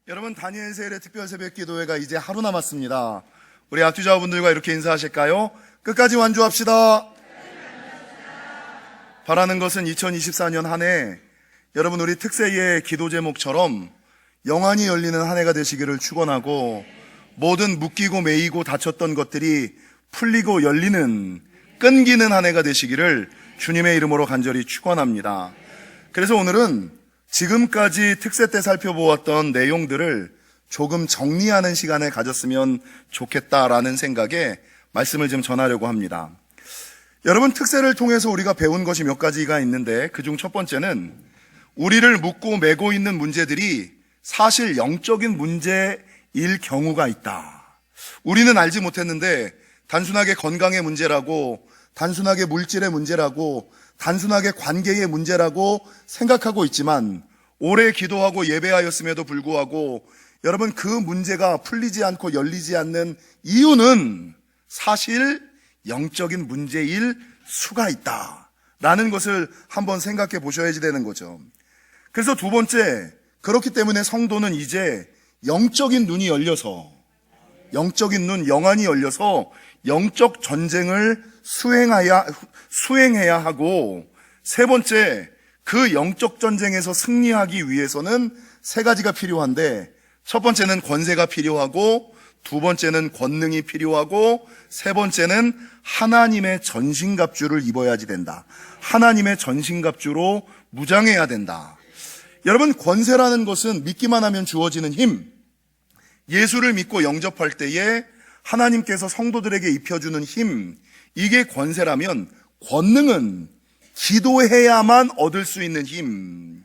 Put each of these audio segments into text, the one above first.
여러분, 다니엘 세일의 특별 새벽 기도회가 이제 하루 남았습니다. 우리 악주자분들과 이렇게 인사하실까요? 끝까지 완주합시다. 바라는 것은 2024년 한 해 여러분 우리 특세의 기도 제목처럼 영안이 열리는 한 해가 되시기를 축원하고, 모든 묶이고 매이고 닫혔던 것들이 풀리고 열리는, 끈기는 한 해가 되시기를 주님의 이름으로 간절히 축원합니다. 그래서 오늘은 지금까지 특세 때 살펴보았던 내용들을 조금 정리하는 시간을 가졌으면 좋겠다라는 생각에 말씀을 좀 전하려고 합니다. 여러분, 특세를 통해서 우리가 배운 것이 몇 가지가 있는데, 그중 첫 번째는 우리를 묶고 매고 있는 문제들이 사실 영적인 문제일 경우가 있다. 우리는 알지 못했는데 단순하게 건강의 문제라고, 단순하게 물질의 문제라고, 단순하게 관계의 문제라고 생각하고 있지만, 오래 기도하고 예배하였음에도 불구하고 여러분 그 문제가 풀리지 않고 열리지 않는 이유는 사실 영적인 문제일 수가 있다라는 것을 한번 생각해 보셔야 되는 거죠. 그래서 두 번째, 그렇기 때문에 성도는 이제 영적인 눈이 열려서, 영적인 눈, 영안이 열려서 영적 전쟁을 수행해야 하고, 세 번째, 그 영적 전쟁에서 승리하기 위해서는 세 가지가 필요한데, 첫 번째는 권세가 필요하고, 두 번째는 권능이 필요하고, 세 번째는 하나님의 전신갑주를 입어야지 된다. 하나님의 전신갑주로 무장해야 된다. 여러분, 권세라는 것은 믿기만 하면 주어지는 힘, 예수를 믿고 영접할 때에 하나님께서 성도들에게 입혀주는 힘, 이게 권세라면, 권능은 기도해야만 얻을 수 있는 힘,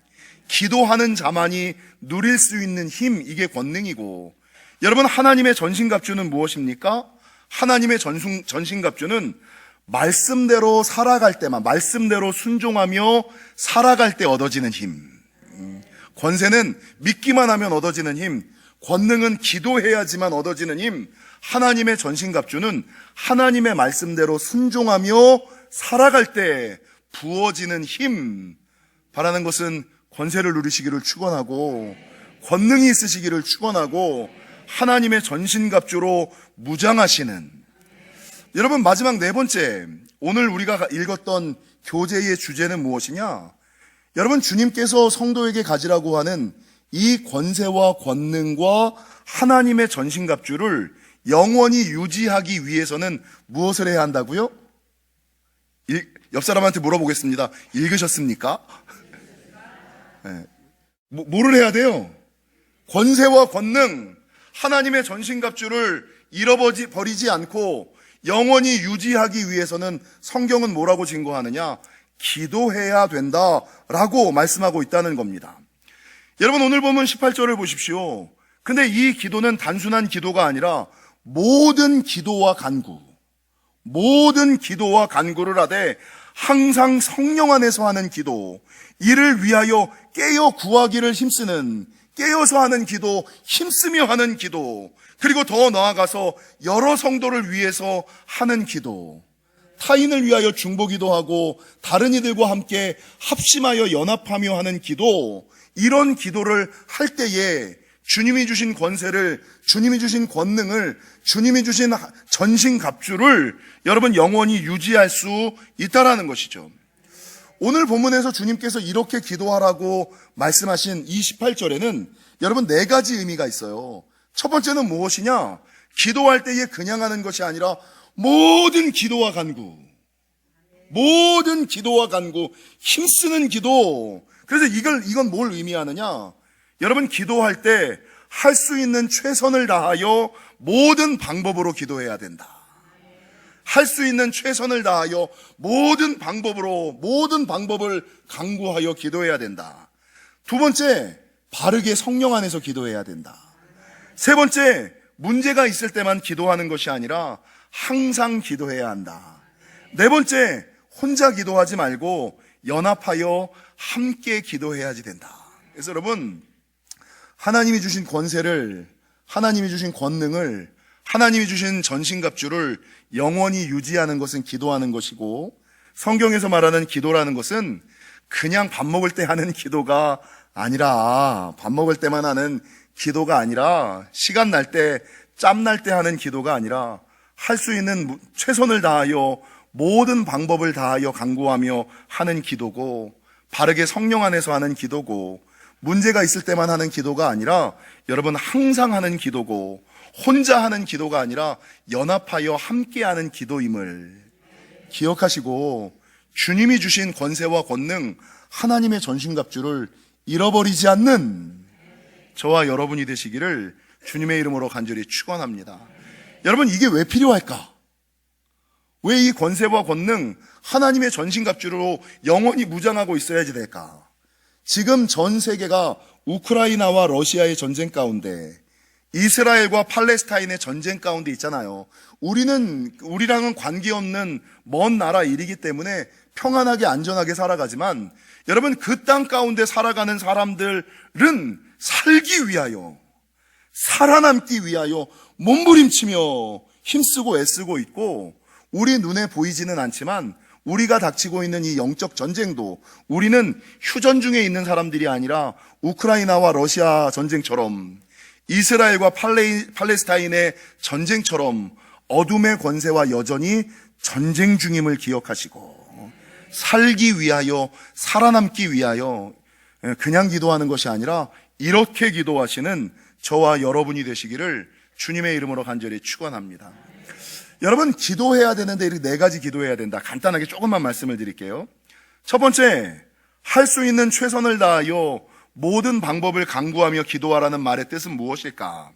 기도하는 자만이 누릴 수 있는 힘, 이게 권능이고, 여러분, 하나님의 전신갑주는 무엇입니까? 하나님의 전신갑주는 말씀대로 살아갈 때만, 말씀대로 순종하며 살아갈 때 얻어지는 힘. 권세는 믿기만 하면 얻어지는 힘, 권능은 기도해야지만 얻어지는 힘, 하나님의 전신갑주는 하나님의 말씀대로 순종하며 살아갈 때 부어지는 힘. 바라는 것은 권세를 누리시기를 축원하고, 권능이 있으시기를 축원하고, 하나님의 전신갑주로 무장하시는. 여러분, 마지막 네 번째, 오늘 우리가 읽었던 교제의 주제는 무엇이냐? 여러분, 주님께서 성도에게 가지라고 하는 이 권세와 권능과 하나님의 전신갑주를 영원히 유지하기 위해서는 무엇을 해야 한다고요? 옆 사람한테 물어보겠습니다. 읽으셨습니까? 네. 뭐를 해야 돼요? 권세와 권능, 하나님의 전신갑주를 잃어버리지 않고 영원히 유지하기 위해서는 성경은 뭐라고 증거하느냐? 기도해야 된다라고 말씀하고 있다는 겁니다. 여러분, 오늘 보면 18절을 보십시오. 근데 이 기도는 단순한 기도가 아니라 모든 기도와 간구, 모든 기도와 간구를 하되 항상 성령 안에서 하는 기도, 이를 위하여 깨어 구하기를 힘쓰는, 깨어서 하는 기도, 힘쓰며 하는 기도, 그리고 더 나아가서 여러 성도를 위해서 하는 기도, 타인을 위하여 중보기도 하고 다른 이들과 함께 합심하여 연합하며 하는 기도, 이런 기도를 할 때에 주님이 주신 권세를, 주님이 주신 권능을, 주님이 주신 전신갑주를 여러분 영원히 유지할 수 있다라는 것이죠. 오늘 본문에서 주님께서 이렇게 기도하라고 말씀하신 이 18절에는 여러분 네 가지 의미가 있어요. 첫 번째는 무엇이냐? 기도할 때에 그냥 하는 것이 아니라 모든 기도와 간구, 모든 기도와 간구, 힘쓰는 기도. 그래서 이건 뭘 의미하느냐? 여러분, 기도할 때 할 수 있는 최선을 다하여 모든 방법으로 기도해야 된다. 할 수 있는 최선을 다하여 모든 방법을 강구하여 기도해야 된다. 두 번째, 바르게 성령 안에서 기도해야 된다. 세 번째, 문제가 있을 때만 기도하는 것이 아니라 항상 기도해야 한다. 네 번째, 혼자 기도하지 말고 연합하여 함께 기도해야지 된다. 그래서 여러분, 하나님이 주신 권세를, 하나님이 주신 권능을, 하나님이 주신 전신갑주를 영원히 유지하는 것은 기도하는 것이고, 성경에서 말하는 기도라는 것은 그냥 밥 먹을 때 하는 기도가 아니라, 밥 먹을 때만 하는 기도가 아니라, 시간 날 때, 짬 날 때 하는 기도가 아니라, 할 수 있는 최선을 다하여 모든 방법을 다하여 간구하며 하는 기도고, 바르게 성령 안에서 하는 기도고, 문제가 있을 때만 하는 기도가 아니라 여러분 항상 하는 기도고, 혼자 하는 기도가 아니라 연합하여 함께하는 기도임을 기억하시고, 주님이 주신 권세와 권능, 하나님의 전신갑주를 잃어버리지 않는 저와 여러분이 되시기를 주님의 이름으로 간절히 축원합니다. 여러분, 이게 왜 필요할까? 왜 이 권세와 권능, 하나님의 전신갑주로 영원히 무장하고 있어야지 될까? 지금 전 세계가 우크라이나와 러시아의 전쟁 가운데, 이스라엘과 팔레스타인의 전쟁 가운데 있잖아요. 우리랑은 관계없는 먼 나라 일이기 때문에 평안하게 안전하게 살아가지만, 여러분, 그 땅 가운데 살아가는 사람들은 살기 위하여, 살아남기 위하여 몸부림치며 힘쓰고 애쓰고 있고, 우리 눈에 보이지는 않지만 우리가 닥치고 있는 이 영적 전쟁도 우리는 휴전 중에 있는 사람들이 아니라 우크라이나와 러시아 전쟁처럼, 이스라엘과 팔레스타인의 전쟁처럼 어둠의 권세와 여전히 전쟁 중임을 기억하시고, 살기 위하여, 살아남기 위하여 그냥 기도하는 것이 아니라 이렇게 기도하시는 저와 여러분이 되시기를 주님의 이름으로 간절히 축원합니다. 여러분, 기도해야 되는데 이렇게 4가지 기도해야 된다. 간단하게 조금만 말씀을 드릴게요. 첫 번째, 할 수 있는 최선을 다하여 모든 방법을 강구하며 기도하라는 말의 뜻은 무엇일까?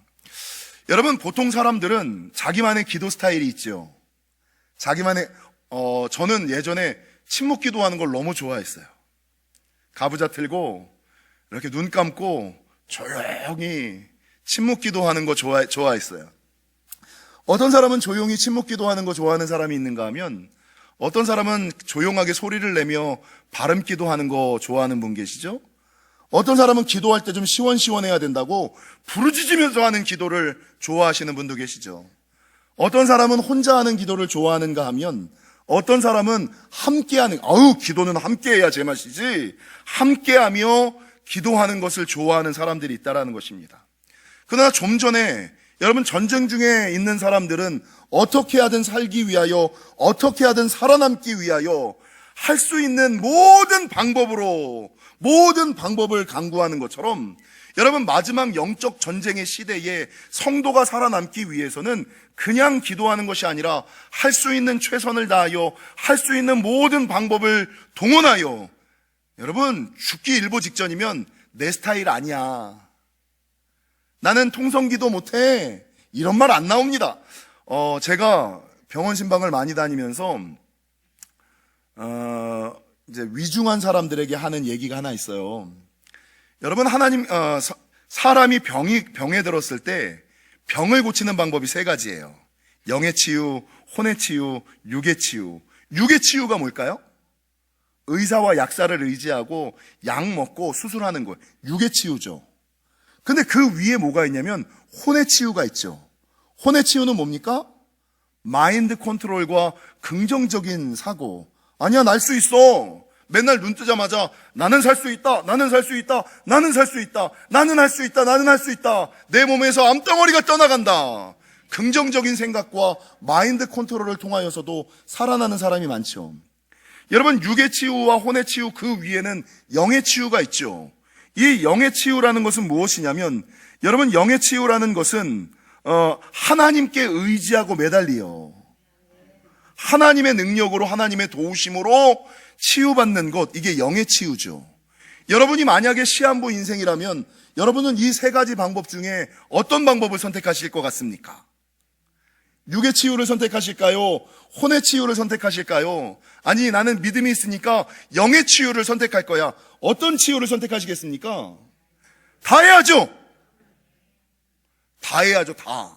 여러분, 보통 사람들은 자기만의 기도 스타일이 있죠. 저는 예전에 침묵 기도하는 걸 너무 좋아했어요. 가부좌 틀고 이렇게 눈 감고 조용히 침묵 기도하는 거 좋아했어요. 어떤 사람은 조용히 침묵 기도하는 거 좋아하는 사람이 있는가 하면, 어떤 사람은 조용하게 소리를 내며 발음 기도하는 거 좋아하는 분 계시죠? 어떤 사람은 기도할 때 좀 시원시원해야 된다고 부르짖으면서 하는 기도를 좋아하시는 분도 계시죠. 어떤 사람은 혼자 하는 기도를 좋아하는가 하면, 어떤 사람은 함께하는, 기도는 함께해야 제맛이지, 함께하며 기도하는 것을 좋아하는 사람들이 있다라는 것입니다. 그러나 좀 전에 여러분, 전쟁 중에 있는 사람들은 어떻게 하든 살기 위하여, 어떻게 하든 살아남기 위하여 할 수 있는 모든 방법을 강구하는 것처럼, 여러분, 마지막 영적 전쟁의 시대에 성도가 살아남기 위해서는 그냥 기도하는 것이 아니라 할 수 있는 최선을 다하여, 할 수 있는 모든 방법을 동원하여, 여러분, 죽기 일보 직전이면 내 스타일 아니야, 나는 통성기도 못해, 이런 말 안 나옵니다. 제가 병원 신방을 많이 다니면서 이제 위중한 사람들에게 하는 얘기가 하나 있어요. 여러분, 사람이 병에 들었을 때 병을 고치는 방법이 3가지예요. 영의 치유, 혼의 치유, 육의 치유. 육의 치유가 뭘까요? 의사와 약사를 의지하고 약 먹고 수술하는 거예요. 육의 치유죠. 근데 그 위에 뭐가 있냐면 혼의 치유가 있죠. 혼의 치유는 뭡니까? 마인드 컨트롤과 긍정적인 사고. 아니야, 날 수 있어. 맨날 눈 뜨자마자 나는 살 수 있다, 나는 살 수 있다, 나는 살 수 있다, 나는 할 수 있다, 나는 할 수 있다. 내 몸에서 암덩어리가 떠나간다. 긍정적인 생각과 마인드 컨트롤을 통하여서도 살아나는 사람이 많죠. 여러분, 육의 치유와 혼의 치유, 그 위에는 영의 치유가 있죠. 이 영의 치유라는 것은 무엇이냐면, 여러분, 영의 치유라는 것은 하나님께 의지하고 매달리요, 하나님의 능력으로, 하나님의 도우심으로 치유받는 것, 이게 영의 치유죠. 여러분이 만약에 시한부 인생이라면 여러분은 이 3가지 방법 중에 어떤 방법을 선택하실 것 같습니까? 육의 치유를 선택하실까요? 혼의 치유를 선택하실까요? 아니, 나는 믿음이 있으니까 영의 치유를 선택할 거야. 어떤 치유를 선택하시겠습니까? 다 해야죠. 다 해야죠, 다.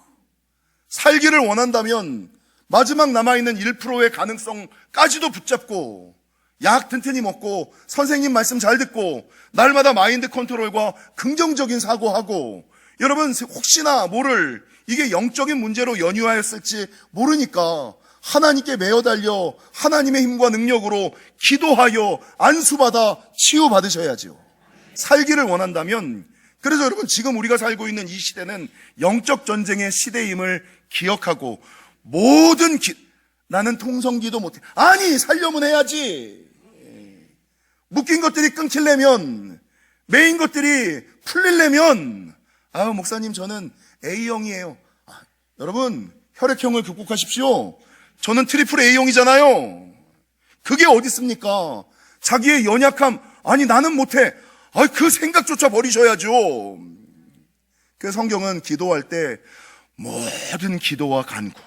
살기를 원한다면 마지막 남아있는 1%의 가능성까지도 붙잡고 약 튼튼히 먹고 선생님 말씀 잘 듣고 날마다 마인드 컨트롤과 긍정적인 사고하고, 여러분, 혹시나 모를 이게 영적인 문제로 연유하였을지 모르니까 하나님께 매어 달려 하나님의 힘과 능력으로 기도하여 안수받아 치유받으셔야죠. 살기를 원한다면. 그래서 여러분, 지금 우리가 살고 있는 이 시대는 영적 전쟁의 시대임을 기억하고, 나는 통성기도 못해. 아니, 살려면 해야지. 묶인 것들이 끊기려면, 매인 것들이 풀리려면, 목사님, 저는 A형이에요. 여러분, 혈액형을 극복하십시오. 저는 트리플 A형이잖아요. 그게 어디 있습니까? 자기의 연약함, 아니, 나는 못해. 그 생각조차 버리셔야죠. 그 성경은 기도할 때 모든 기도와 간구,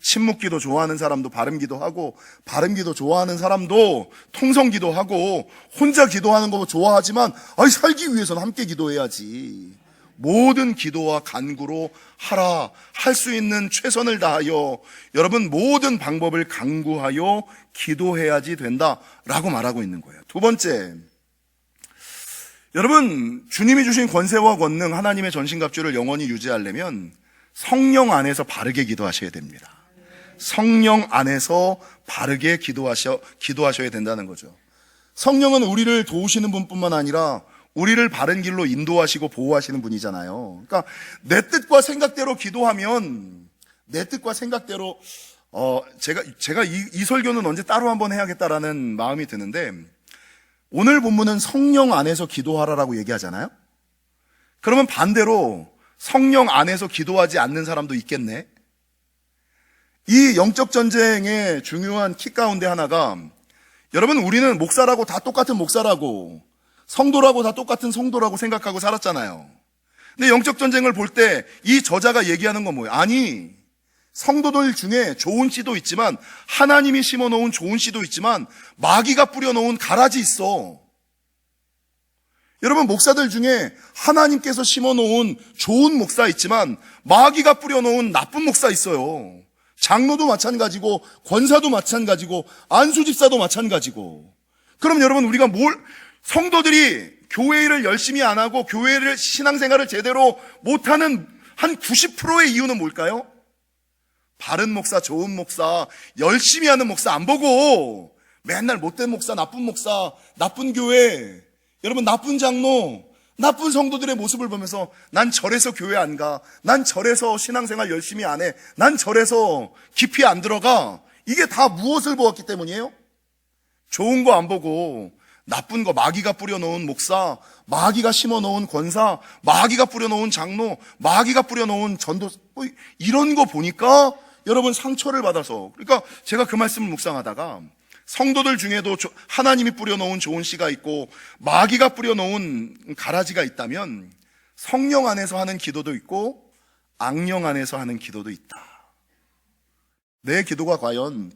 침묵기도 좋아하는 사람도 바름기도 하고, 바름기도 좋아하는 사람도 통성기도 하고, 혼자 기도하는 거 좋아하지만 살기 위해서는 함께 기도해야지. 모든 기도와 간구로 하라. 할 수 있는 최선을 다하여 여러분 모든 방법을 강구하여 기도해야지 된다라고 말하고 있는 거예요. 두 번째, 여러분, 주님이 주신 권세와 권능, 하나님의 전신갑주를 영원히 유지하려면 성령 안에서 바르게 기도하셔야 됩니다. 성령 안에서 바르게 기도하셔야 된다는 거죠. 성령은 우리를 도우시는 분뿐만 아니라 우리를 바른 길로 인도하시고 보호하시는 분이잖아요. 그러니까 내 뜻과 생각대로 기도하면, 내 뜻과 생각대로, 제가 이 설교는 언제 따로 한번 해야겠다라는 마음이 드는데, 오늘 본문은 성령 안에서 기도하라라고 얘기하잖아요. 그러면 반대로 성령 안에서 기도하지 않는 사람도 있겠네. 이 영적 전쟁의 중요한 키 가운데 하나가, 여러분, 우리는 목사라고 다 똑같은 목사라고, 성도라고 다 똑같은 성도라고 생각하고 살았잖아요. 근데 영적 전쟁을 볼 때 이 저자가 얘기하는 건 뭐예요? 아니, 성도들 중에 좋은 씨도 있지만, 하나님이 심어놓은 좋은 씨도 있지만 마귀가 뿌려놓은 가라지 있어. 여러분, 목사들 중에 하나님께서 심어놓은 좋은 목사 있지만 마귀가 뿌려놓은 나쁜 목사 있어요. 장로도 마찬가지고, 권사도 마찬가지고, 안수집사도 마찬가지고. 그럼 여러분, 우리가 성도들이 교회 일을 열심히 안 하고 교회를, 신앙생활을 제대로 못하는 한 90%의 이유는 뭘까요? 바른 목사, 좋은 목사, 열심히 하는 목사 안 보고 맨날 못된 목사, 나쁜 목사, 나쁜 교회, 여러분, 나쁜 장로, 나쁜 성도들의 모습을 보면서 난 저래서 교회 안 가, 난 저래서 신앙생활 열심히 안 해, 난 저래서 깊이 안 들어가. 이게 다 무엇을 보았기 때문이에요? 좋은 거 안 보고 나쁜 거, 마귀가 뿌려놓은 목사, 마귀가 심어놓은 권사, 마귀가 뿌려놓은 장로, 마귀가 뿌려놓은 전도, 이런 거 보니까 여러분 상처를 받아서. 그러니까 제가 그 말씀을 묵상하다가 성도들 중에도 하나님이 뿌려놓은 좋은 씨가 있고 마귀가 뿌려놓은 가라지가 있다면 성령 안에서 하는 기도도 있고 악령 안에서 하는 기도도 있다. 내 기도가 과연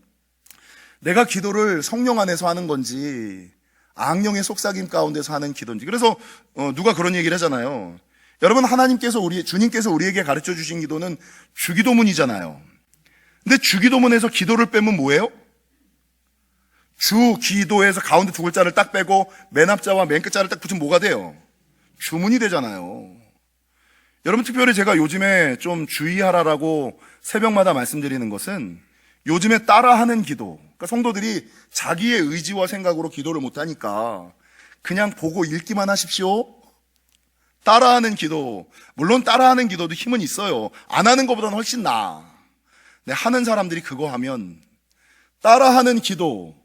내가 기도를 성령 안에서 하는 건지 악령의 속삭임 가운데서 하는 기도인지. 그래서 누가 그런 얘기를 하잖아요. 여러분, 주님께서 우리에게 가르쳐 주신 기도는 주기도문이잖아요. 근데 주기도문에서 기도를 빼면 뭐예요? 주기도에서 가운데 두 글자를 딱 빼고 맨 앞자와 맨 끝자를 딱 붙이면 뭐가 돼요? 주문이 되잖아요. 여러분, 특별히 제가 요즘에 좀 주의하라라고 새벽마다 말씀드리는 것은, 요즘에 따라하는 기도, 그러니까 성도들이 자기의 의지와 생각으로 기도를 못하니까 그냥 보고 읽기만 하십시오. 따라하는 기도, 물론 따라하는 기도도 힘은 있어요. 안 하는 것보다는 훨씬 나아. 근데 하는 사람들이 그거 하면, 따라하는 기도,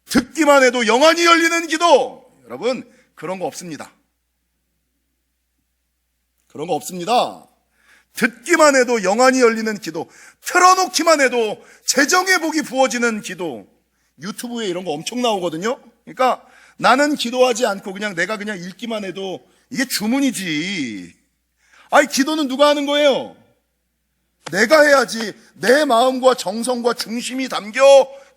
듣기만 해도 영안이 열리는 기도, 여러분, 그런 거 없습니다. 그런 거 없습니다. 듣기만 해도 영안이 열리는 기도, 틀어놓기만 해도 재정의 복이 부어지는 기도, 유튜브에 이런 거 엄청 나오거든요. 그러니까 나는 기도하지 않고 내가 그냥 읽기만 해도 이게 주문이지. 기도는 누가 하는 거예요? 내가 해야지. 내 마음과 정성과 중심이 담겨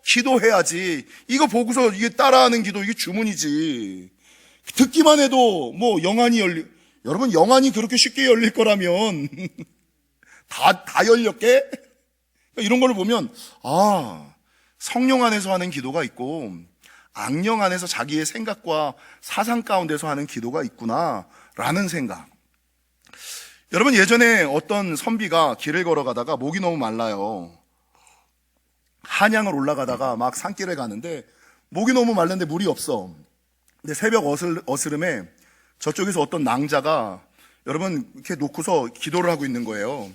기도해야지. 이거 보고서 이게 따라하는 기도, 이게 주문이지. 듣기만 해도 영안이 여러분, 영안이 그렇게 쉽게 열릴 거라면 다 열렸게? 이런 걸 보면, 성령 안에서 하는 기도가 있고 악령 안에서 자기의 생각과 사상 가운데서 하는 기도가 있구나 라는 생각. 여러분, 예전에 어떤 선비가 길을 걸어가다가 목이 너무 말라요. 한양을 올라가다가 막 산길을 가는데 목이 너무 말랐는데 물이 없어. 근데 새벽 어스름에 저쪽에서 어떤 낭자가 여러분 이렇게 놓고서 기도를 하고 있는 거예요.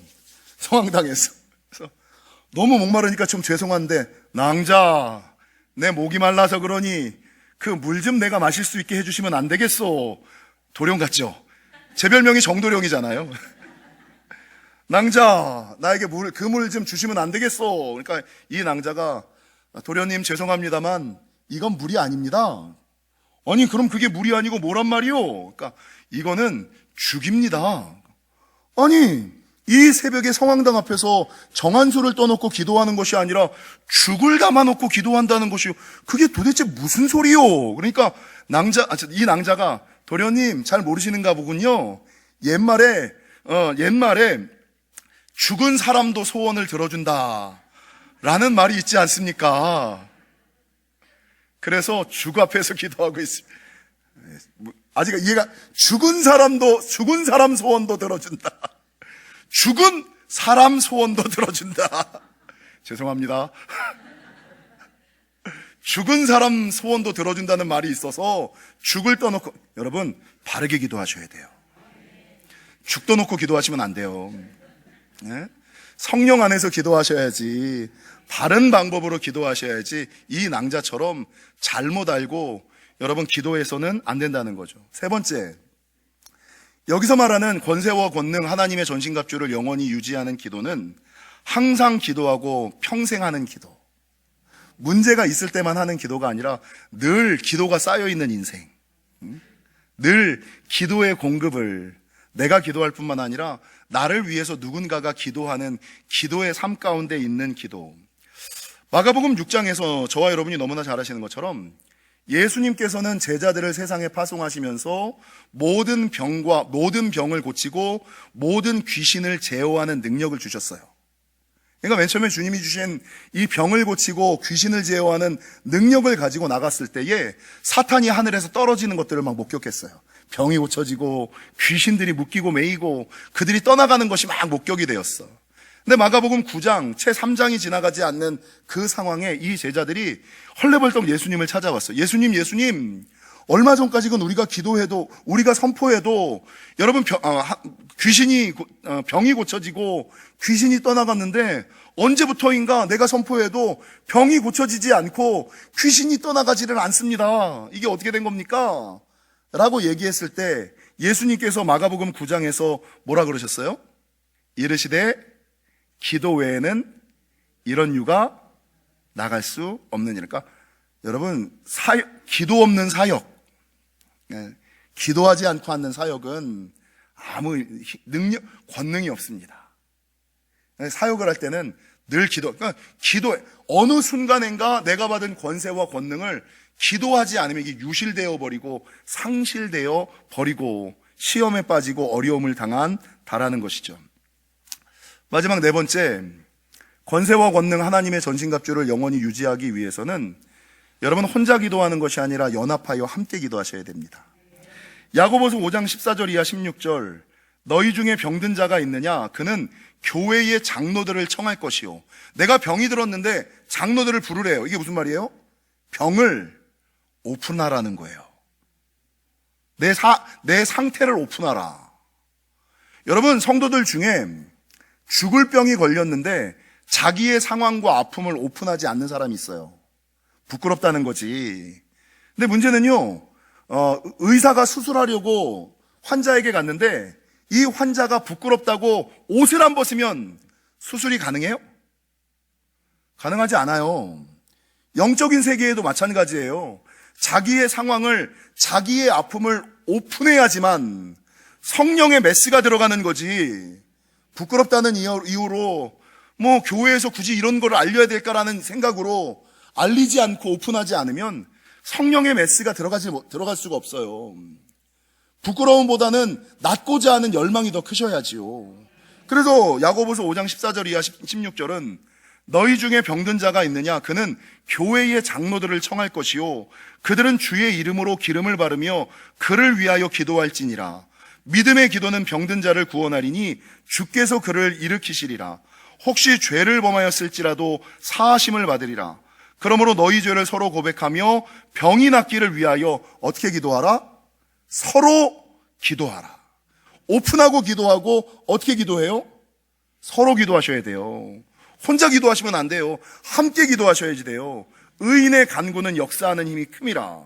성황당에서. 그래서 너무 목마르니까 좀 죄송한데 낭자, 내 목이 말라서 그러니 그 물 좀 내가 마실 수 있게 해주시면 안 되겠소. 도령 같죠? 제 별명이 정도령이잖아요. 낭자, 나에게 그 물 좀 주시면 안 되겠소. 그러니까 이 낭자가 도련님 죄송합니다만 이건 물이 아닙니다. 아니 그럼 그게 물이 아니고 뭐란 말이요? 그러니까 이거는 죽입니다. 아니 이 새벽에 성황당 앞에서 정한수를 떠놓고 기도하는 것이 아니라 죽을 담아놓고 기도한다는 것이 그게 도대체 무슨 소리요? 그러니까 이 낭자가 도련님 잘 모르시는가 보군요. 옛말에 죽은 사람도 소원을 들어준다 라는 말이 있지 않습니까? 그래서 죽 앞에서 기도하고 있습니다. 아직 이해가, 죽은 사람 소원도 들어준다. 죽은 사람 소원도 들어준다. 죄송합니다. 죽은 사람 소원도 들어준다는 말이 있어서 죽을 떠놓고, 여러분, 바르게 기도하셔야 돼요. 죽 떠놓고 기도하시면 안 돼요. 네? 성령 안에서 기도하셔야지, 바른 방법으로 기도하셔야지, 이 낭자처럼 잘못 알고 여러분 기도해서는 안 된다는 거죠. 세 번째, 여기서 말하는 권세와 권능 하나님의 전신갑주를 영원히 유지하는 기도는 항상 기도하고 평생 하는 기도, 문제가 있을 때만 하는 기도가 아니라 늘 기도가 쌓여있는 인생, 늘 기도의 공급을 내가 기도할 뿐만 아니라 나를 위해서 누군가가 기도하는 기도의 삶 가운데 있는 기도. 마가복음 6장에서 저와 여러분이 너무나 잘 아시는 것처럼 예수님께서는 제자들을 세상에 파송하시면서 모든 병을 고치고 모든 귀신을 제어하는 능력을 주셨어요. 그러니까 맨 처음에 주님이 주신 이 병을 고치고 귀신을 제어하는 능력을 가지고 나갔을 때에 사탄이 하늘에서 떨어지는 것들을 막 목격했어요. 병이 고쳐지고 귀신들이 묶이고 매이고 그들이 떠나가는 것이 막 목격이 되었어. 근데 마가복음 9장 채 3장이 지나가지 않는 그 상황에 이 제자들이 헐레벌떡 예수님을 찾아왔어요. 예수님, 얼마 전까지는 우리가 기도해도, 우리가 선포해도 여러분 병이 고쳐지고 귀신이 떠나갔는데 언제부터인가 내가 선포해도 병이 고쳐지지 않고 귀신이 떠나가지를 않습니다. 이게 어떻게 된 겁니까? 라고 얘기했을 때 예수님께서 마가복음 9장에서 뭐라 그러셨어요? 이르시되 기도 외에는 이런 유가 나갈 수 없느니라. 여러분, 기도 없는 사역, 기도하지 않고 하는 사역은 아무 권능이 없습니다. 사역을 할 때는 늘 그러니까 어느 순간인가 내가 받은 권세와 권능을 기도하지 않으면 이게 유실되어 버리고 상실되어 버리고 시험에 빠지고 어려움을 당한다라는 것이죠. 마지막 네 번째, 권세와 권능 하나님의 전신갑주를 영원히 유지하기 위해서는 여러분 혼자 기도하는 것이 아니라 연합하여 함께 기도하셔야 됩니다. 야고보서 5장 14절 이하 16절, 너희 중에 병든 자가 있느냐? 그는 교회의 장로들을 청할 것이요. 내가 병이 들었는데 장로들을 부르래요. 이게 무슨 말이에요? 병을 오픈하라는 거예요. 내 상태를 오픈하라. 여러분, 성도들 중에 죽을 병이 걸렸는데 자기의 상황과 아픔을 오픈하지 않는 사람이 있어요. 부끄럽다는 거지. 근데 문제는요, 의사가 수술하려고 환자에게 갔는데 이 환자가 부끄럽다고 옷을 안 벗으면 수술이 가능해요? 가능하지 않아요. 영적인 세계에도 마찬가지예요. 자기의 상황을, 자기의 아픔을 오픈해야지만 성령의 메스가 들어가는 거지. 부끄럽다는 이유로 뭐 교회에서 굳이 이런 걸 알려야 될까라는 생각으로 알리지 않고 오픈하지 않으면 성령의 메스가 들어갈 수가 없어요. 부끄러움보다는 낫고자 하는 열망이 더 크셔야지요. 그래서 야고보서 5장 14절 이하 16절은 너희 중에 병든 자가 있느냐? 그는 교회의 장로들을 청할 것이요. 그들은 주의 이름으로 기름을 바르며 그를 위하여 기도할지니라. 믿음의 기도는 병든 자를 구원하리니 주께서 그를 일으키시리라. 혹시 죄를 범하였을지라도 사하심을 받으리라. 그러므로 너희 죄를 서로 고백하며 병이 낫기를 위하여 어떻게 기도하라? 서로 기도하라. 오픈하고 기도하고 어떻게 기도해요? 서로 기도하셔야 돼요. 혼자 기도하시면 안 돼요. 함께 기도하셔야지 돼요. 의인의 간구는 역사하는 힘이 큼이라.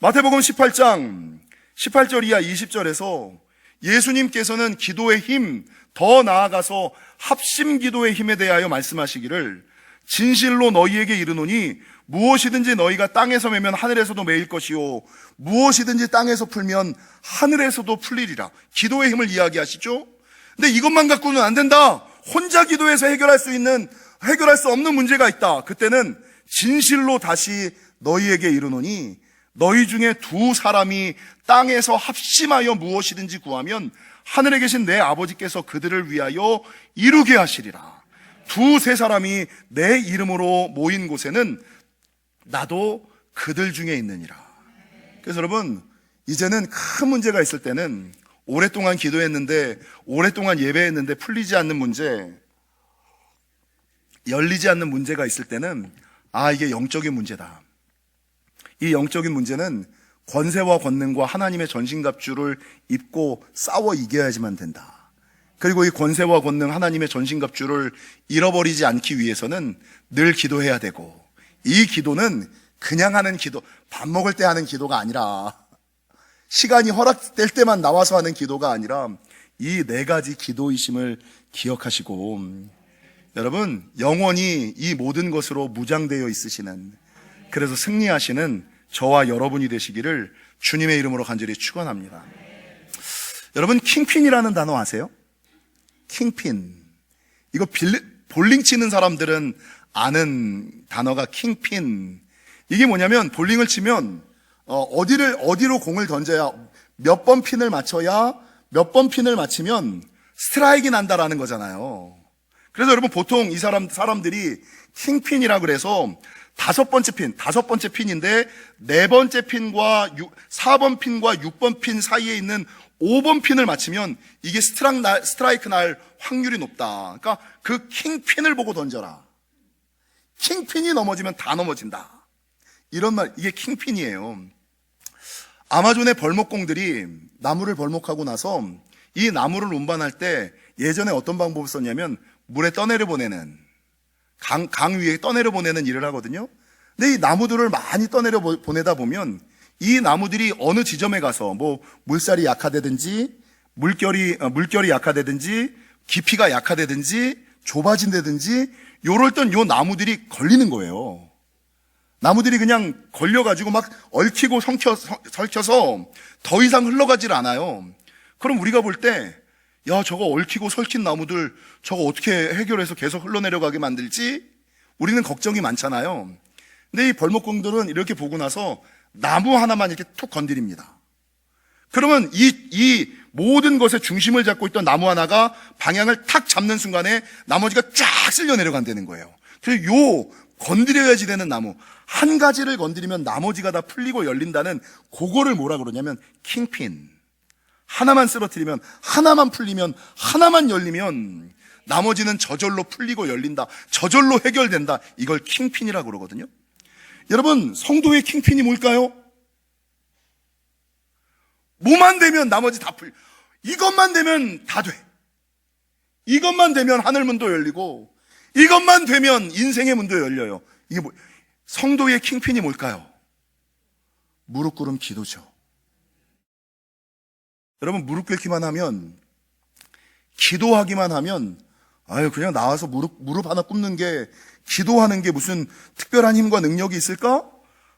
마태복음 18장 18절 이하 20절에서 예수님께서는 기도의 힘, 더 나아가서 합심 기도의 힘에 대하여 말씀하시기를 진실로 너희에게 이르노니 무엇이든지 너희가 땅에서 매면 하늘에서도 매일 것이요 무엇이든지 땅에서 풀면 하늘에서도 풀리리라. 기도의 힘을 이야기하시죠. 근데 이것만 갖고는 안 된다. 혼자 기도해서 해결할 수 없는 문제가 있다. 그때는 진실로 다시 너희에게 이르노니 너희 중에 두 사람이 땅에서 합심하여 무엇이든지 구하면 하늘에 계신 내 아버지께서 그들을 위하여 이루게 하시리라. 두세 사람이 내 이름으로 모인 곳에는 나도 그들 중에 있느니라. 그래서 여러분, 이제는 큰 문제가 있을 때는 오랫동안 기도했는데 오랫동안 예배했는데 풀리지 않는 문제, 열리지 않는 문제가 있을 때는 이게 영적인 문제다. 이 영적인 문제는 권세와 권능과 하나님의 전신갑주를 입고 싸워 이겨야지만 된다. 그리고 이 권세와 권능 하나님의 전신갑주를 잃어버리지 않기 위해서는 늘 기도해야 되고, 이 기도는 그냥 하는 기도, 밥 먹을 때 하는 기도가 아니라, 시간이 허락될 때만 나와서 하는 기도가 아니라 이 네 가지 기도이심을 기억하시고, 여러분, 영원히 이 모든 것으로 무장되어 있으시는, 그래서 승리하시는 저와 여러분이 되시기를 주님의 이름으로 간절히 축원합니다. 여러분, 킹핀이라는 단어 아세요? 킹핀. 이거 볼링 치는 사람들은 아는 단어가 킹핀. 이게 뭐냐면 볼링을 치면 어디로 공을 던져야 몇 번 핀을 맞춰야 몇 번 핀을 맞히면 스트라이크가 난다라는 거잖아요. 그래서 여러분 보통 이 사람들이 킹핀이라 그래서 다섯 번째 핀인데 네 번째 핀과 4번 핀과 6번 핀 사이에 있는 5번 핀을 맞히면 이게 스트라이크 날 확률이 높다. 그러니까 그 킹핀을 보고 던져라. 킹핀이 넘어지면 다 넘어진다. 이런 말, 이게 킹핀이에요. 아마존의 벌목공들이 나무를 벌목하고 나서 이 나무를 운반할 때 예전에 어떤 방법을 썼냐면 물에 떠내려 보내는, 강 위에 떠내려 보내는 일을 하거든요. 근데 이 나무들을 많이 떠내려 보내다 보면 이 나무들이 어느 지점에 가서 뭐 물살이 약하다든지 물결이 약하다든지 깊이가 약하다든지 좁아진다든지 요럴 땐 요 나무들이 걸리는 거예요. 나무들이 그냥 걸려가지고 막 얽히고 설켜서 더 이상 흘러가질 않아요. 그럼 우리가 볼 때, 야, 저거 얽히고 설킨 나무들 저거 어떻게 해결해서 계속 흘러내려가게 만들지? 우리는 걱정이 많잖아요. 근데 이 벌목공들은 이렇게 보고 나서 나무 하나만 이렇게 툭 건드립니다. 그러면 이 모든 것의 중심을 잡고 있던 나무 하나가 방향을 탁 잡는 순간에 나머지가 쫙 쓸려 내려간다는 거예요. 그래서 요 건드려야지 되는 나무 한 가지를 건드리면 나머지가 다 풀리고 열린다는, 그거를 뭐라 그러냐면 킹핀. 하나만 쓰러뜨리면, 하나만 풀리면, 하나만 열리면 나머지는 저절로 풀리고 열린다, 저절로 해결된다. 이걸 킹핀이라고 그러거든요. 여러분, 성도의 킹핀이 뭘까요? 뭐만 되면 나머지 다 풀려. 이것만 되면 다 돼. 이것만 되면 하늘문도 열리고, 이것만 되면 인생의 문도 열려요. 이게 성도의 킹핀이 뭘까요? 무릎 꿇음 기도죠. 여러분, 무릎 꿇기만 하면, 기도하기만 하면, 그냥 나와서 무릎 하나 꿇는 게, 기도하는 게 무슨 특별한 힘과 능력이 있을까?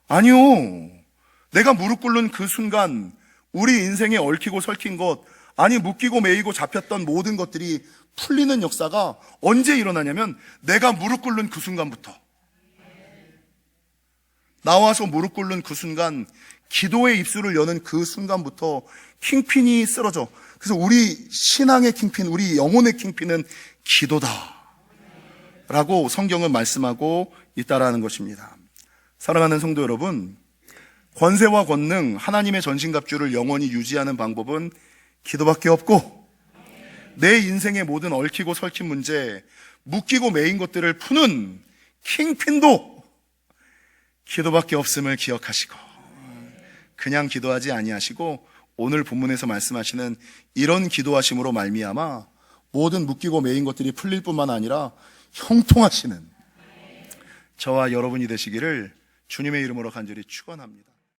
아니요. 내가 무릎 꿇는 그 순간, 우리 인생에 얽히고 설킨 것, 묶이고 매이고 잡혔던 모든 것들이 풀리는 역사가 언제 일어나냐면, 내가 무릎 꿇는 그 순간부터. 나와서 무릎 꿇는 그 순간, 기도의 입술을 여는 그 순간부터 킹핀이 쓰러져. 그래서 우리 신앙의 킹핀, 우리 영혼의 킹핀은 기도다 라고 성경은 말씀하고 있다라는 것입니다. 사랑하는 성도 여러분, 권세와 권능, 하나님의 전신갑주를 영원히 유지하는 방법은 기도밖에 없고, 내 인생의 모든 얽히고 설킨 문제, 묶이고 매인 것들을 푸는 킹핀도 기도밖에 없음을 기억하시고, 그냥 기도하지 아니하시고 오늘 본문에서 말씀하시는 이런 기도하심으로 말미암아 모든 묶이고 매인 것들이 풀릴 뿐만 아니라 형통하시는 저와 여러분이 되시기를 주님의 이름으로 간절히 축원합니다.